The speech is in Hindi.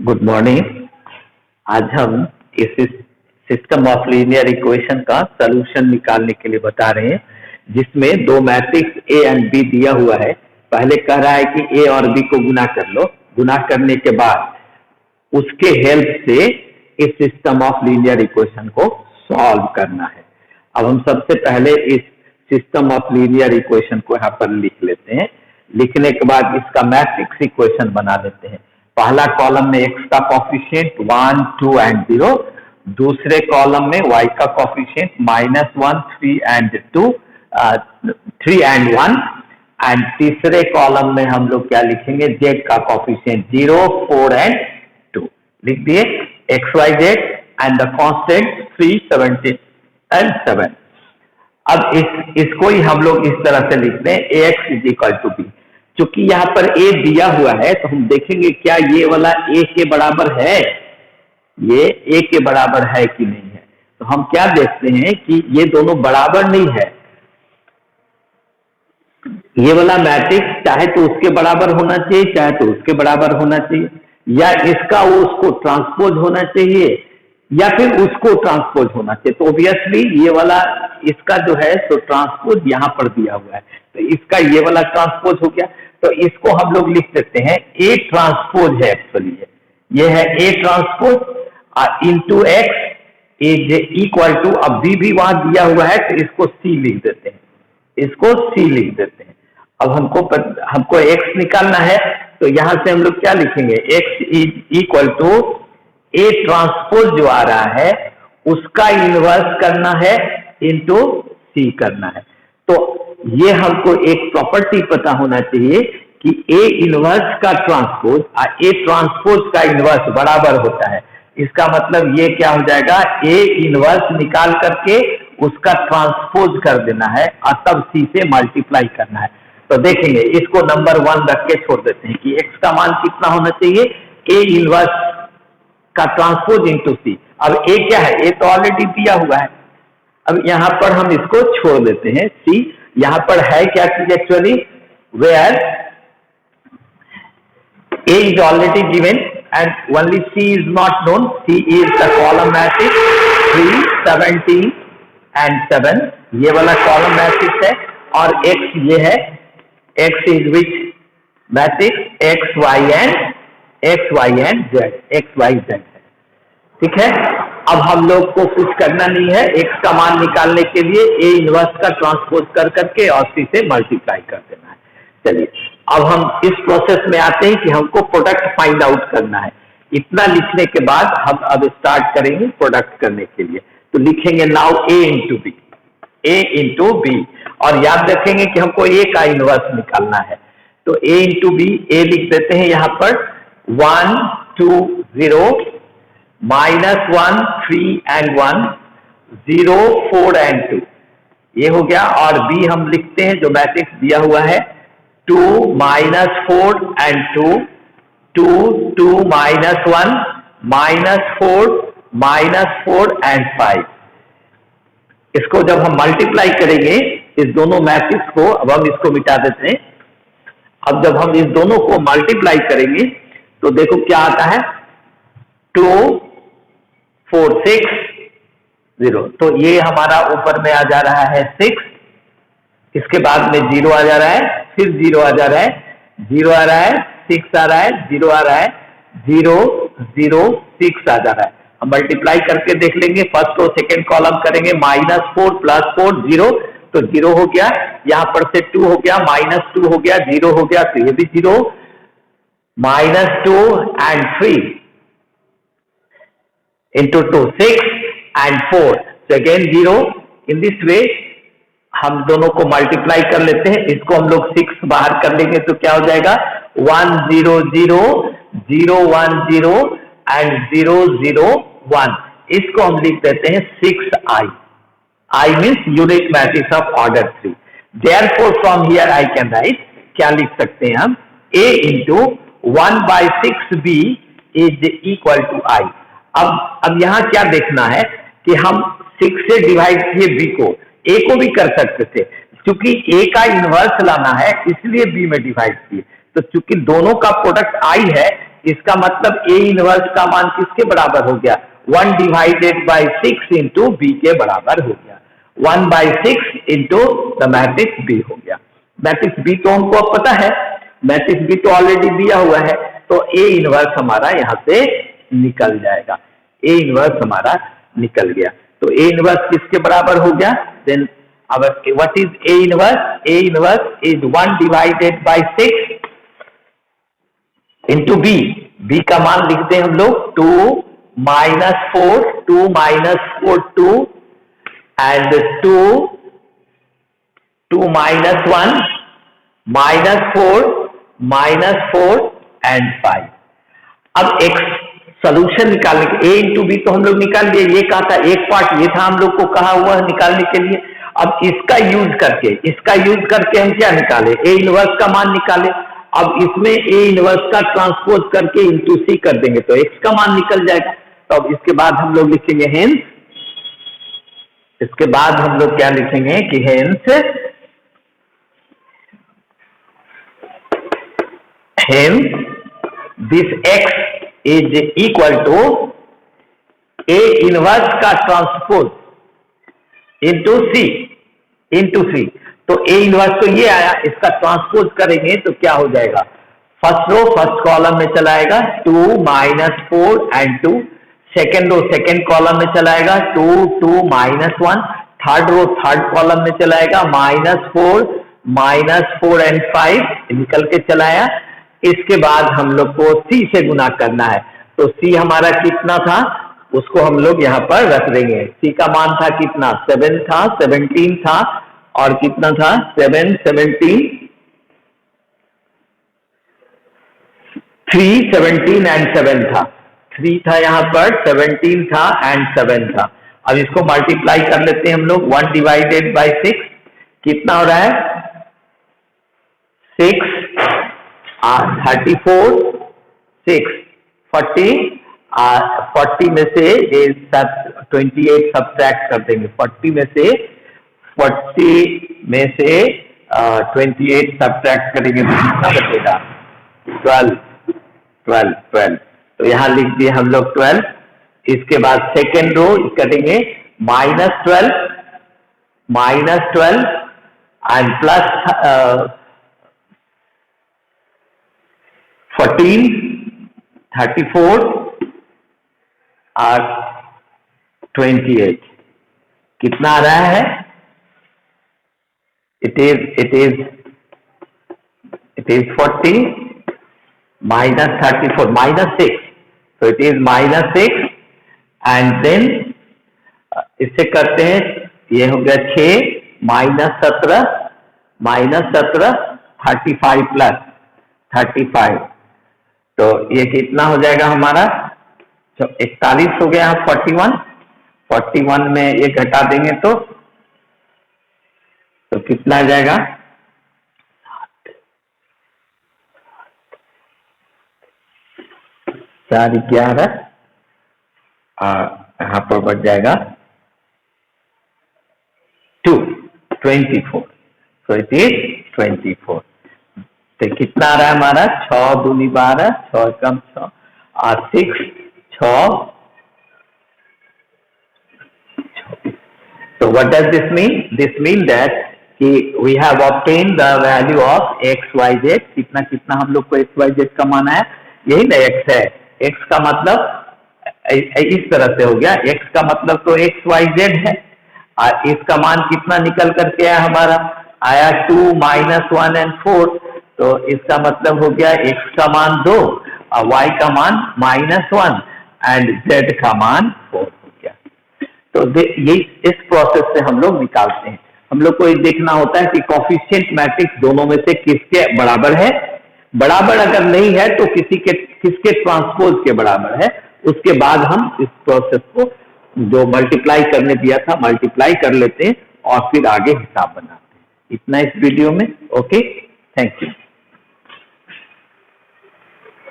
Good morning. आज हम इस सिस्टम ऑफ लीनियर इक्वेशन का सलूशन निकालने के लिए बता रहे हैं, जिसमें दो मैट्रिक्स ए एंड बी दिया हुआ है। पहले कह रहा है कि ए और बी को गुना कर लो, गुना करने के बाद उसके हेल्प से इस सिस्टम ऑफ लीनियर इक्वेशन को सॉल्व करना है। अब हम सबसे पहले इस सिस्टम ऑफ लीनियर इक्वेशन को यहाँ पर लिख लेते हैं। लिखने के बाद इसका मैट्रिक्स इक्वेशन बना लेते हैं। पहला कॉलम में x का कॉफिशिएंट 1, 2 एंड 0, दूसरे कॉलम में y का कॉफिशिएंट -1, 3 एंड 2, 3 एंड 1, एंड तीसरे कॉलम में हम लोग क्या लिखेंगे, z का कॉफिशिएंट 0, 4 एंड 2 लिख दिए। x, y, z and the constant 3, 17 and 7। अब इसको ही हम लोग इस तरह से लिखते हैं ax is equal to B. क्योंकि यहाँ पर a दिया हुआ है तो हम देखेंगे क्या ये वाला a के बराबर है, ये a के बराबर है कि नहीं है। तो हम क्या देखते हैं कि ये दोनों बराबर नहीं है। ये वाला मैट्रिक्स चाहे तो उसके बराबर होना चाहिए, चाहे तो उसके बराबर होना चाहिए, या इसका उसको ट्रांसपोज होना चाहिए, या फिर उसको ट्रांसपोज होना चाहिए। तो ऑब्वियसली ये वाला इसका जो है तो ट्रांसपोज यहाँ पर दिया हुआ है, तो इसका ये वाला ट्रांसपोज हो गया। तो इसको हम लोग लिख देते हैं ए ट्रांसपोज है। एक्चुअली ये है A transpose into X is equal to, अब बी भी वहां दिया हुआ है तो इसको सी लिख देते हैं, इसको सी लिख देते हैं। अब हमको एक्स निकालना है तो यहां से हम लोग क्या लिखेंगे, X is equal to A transpose जो आ रहा है उसका इनवर्स करना है इंटू सी करना है। तो ये हमको एक प्रॉपर्टी पता होना चाहिए कि ए इनवर्स का ट्रांसपोज ए ट्रांसपोज का इनवर्स बराबर होता है। इसका मतलब ये क्या हो जाएगा, ए इनवर्स निकाल करके उसका ट्रांसपोज कर देना है और तब सी से मल्टीप्लाई करना है। तो देखेंगे इसको नंबर 1 रख के छोड़ देते हैं कि एक्स का मान कितना होना चाहिए, ए इनवर्स का ट्रांसपोज इंटू सी। अब ए क्या है, ए तो ऑलरेडी दिया हुआ है। अब यहां पर हम इसको छोड़ देते हैं सी। यहां पर है क्या चीज actually, where A is already given and only C is not known. C is the column matrix 3, 17 and 7, ये वाला कॉलम मैट्रिक्स है। और एक्स ये है, X is which matrix, X Y and Z, X Y Z है। ठीक है, अब हम लोग को कुछ करना नहीं है, एक्स का मान निकालने के लिए ए इनवर्स का ट्रांसपोज कर करके और सी से मल्टीप्लाई कर देना है। चलिए अब हम इस प्रोसेस में आते हैं कि हमको प्रोडक्ट फाइंड आउट करना है। इतना लिखने के बाद हम अब स्टार्ट करेंगे प्रोडक्ट करने के लिए। तो लिखेंगे नाउ ए इंटू बी, और याद रखेंगे कि हमको ए का इनवर्स निकालना है। तो ए इंटू बी, ए लिख देते हैं यहां पर 1, 2, 0, -1, 3 एंड 1, 0, 4 एंड 2, ये हो गया। और बी हम लिखते हैं जो मैट्रिक्स दिया हुआ है 2, -4 एंड 2, 2, 2, -1, -4 एंड 5। इसको जब हम मल्टीप्लाई करेंगे इस दोनों मैट्रिक्स को, अब हम इसको मिटा देते हैं। अब जब हम इस दोनों को मल्टीप्लाई करेंगे तो देखो क्या आता है, 2, 4, 6, 0। तो ये हमारा ऊपर में आ जा रहा है 6, इसके बाद में 0 आ जा रहा है, फिर 0 आ जा रहा है, 0 आ रहा है, 6 आ रहा है, 0 आ रहा है, 0, 0, 6 आ जा रहा है। हम मल्टीप्लाई करके देख लेंगे, फर्स्ट और सेकेंड कॉलम करेंगे, -4 + 4 0, तो 0 हो गया, यहां पर से 2 हो गया, -2 हो गया, 0 हो गया, तो ये भी 0, -2 and 3 into 2, 6 and 4, so again 0। in this way हम दोनों को मल्टीप्लाई कर लेते हैं। इसको हम लोग 6 बाहर कर लेंगे तो क्या हो जाएगा, 1, 0, 0, 0, 1, 0 एंड 0, 0, 1। इसको हम लिख देते हैं 6i। I means unit matrix of order 3। Therefore from here I can write, क्या लिख सकते हैं हम, a into 1/6b is equal to i। अब यहां क्या देखना है कि हम 6 से डिवाइड किए b को, a को भी कर सकते थे, क्योंकि a का इनवर्स लाना है इसलिए b में डिवाइड किए। तो चूंकि दोनों का प्रोडक्ट i है इसका मतलब A इनवर्स का मान किसके बराबर हो गया? 1 डिवाइडेड बाई 6 इंटू बी के बराबर हो गया। 1/6 इंटू द मैट्रिक्स बी हो गया। मैट्रिक्स बी तो हमको अब पता है, मैट्रिक्स बी तो ऑलरेडी दिया हुआ है, तो ए इनवर्स हमारा यहां से निकल जाएगा। ए इनवर्स हमारा निकल गया। तो ए इनवर्स किसके बराबर हो गया? Then what is A inverse? A inverse is 1 divided by 6 into B. B का मान लिखते हैं हम लोग 2 - 4, 2 - 4 2 and 2 - 1 -4 and 5। अब x सोल्यूशन निकालने के a इंटू बी तो हम लोग निकाल लिए, ये कहा था एक पार्ट ये था हम लोग को कहा हुआ है निकालने के लिए। अब इसका यूज करके हम क्या निकाले? a इनवर्स का मान निकाले। अब इसमें a इनवर्स का ट्रांसपोज करके इंटू सी कर देंगे तो x का मान निकल जाएगा। तो अब इसके बाद हम लोग लिखेंगे हेंस, इसके बाद हम लोग क्या लिखेंगे कि hence this x is equal to a inverse का ट्रांसपोज इंटू सी। तो a इनवर्स तो ये आया, इसका ट्रांसपोज करेंगे तो क्या हो जाएगा? फर्स्ट रो फर्स्ट कॉलम में चलाएगा 2 - 4 and 2, second row second column में चलाएगा 2 2 - 1, थर्ड रो थर्ड कॉलम में चलाएगा -4 and 5 निकल के चलाया। इसके बाद हम लोग को सी से गुना करना है, तो सी हमारा कितना था उसको हम लोग यहाँ पर रख देंगे। सी का मान था कितना? 7 था, 17 था और कितना था? 7 17 3 17 and 7 था। 3 था यहाँ पर, 17 था and 7 था। अब इसको मल्टीप्लाई कर लेते हैं हम लोग। 1 डिवाइडेड बाई 6 कितना हो रहा है? 6 34 6 40 में से 28 सब्ट्रैक्ट कर देंगे। 40 में से 28 सब्ट्रैक्ट करेंगे तो कितना बचेगा? 12। तो यहां लिख दिए हम लोग 12। इसके बाद सेकेंड रो करेंगे -12 एंड प्लस 14 34 और 28 कितना आ रहा है? It is 40 minus 34 -6, so it is -6 and then इससे करते हैं, ये हो गया 6 -17 35 प्लस 35, तो ये कितना हो जाएगा हमारा? 41 हो गया। 41 में ये घटा देंगे तो कितना आ जाएगा? 4 11 यहाँ पर बढ़ जाएगा 24, so it is 24। तो कितना आ रहा है हमारा? 6 दूनी 12, 6 कम 6 और 6 6। So what does this mean? This means that we have obtained the value of x y z। कितना कितना हम लोग को x y z का मान आया? यही ना x है। x का मतलब इस तरह से हो गया, x का मतलब तो x y z है और इसका मान कितना निकल करके आया हमारा? आया 2 - 1 and 4। तो इसका मतलब हो गया x का मान 2 और y का मान -1 एंड z का मान 4 हो गया। तो ये इस प्रोसेस से हम लोग निकालते हैं। हम लोग को ये देखना होता है कि कोफिशिएंट मैट्रिक्स दोनों में से किसके बराबर है। बराबर अगर नहीं है तो किसके ट्रांसपोज के बराबर है, उसके बाद हम इस प्रोसेस को जो मल्टीप्लाई करने दिया था मल्टीप्लाई कर लेते हैं और फिर आगे हिसाब बनाते हैं। इतना इस वीडियो में। Okay, thank you.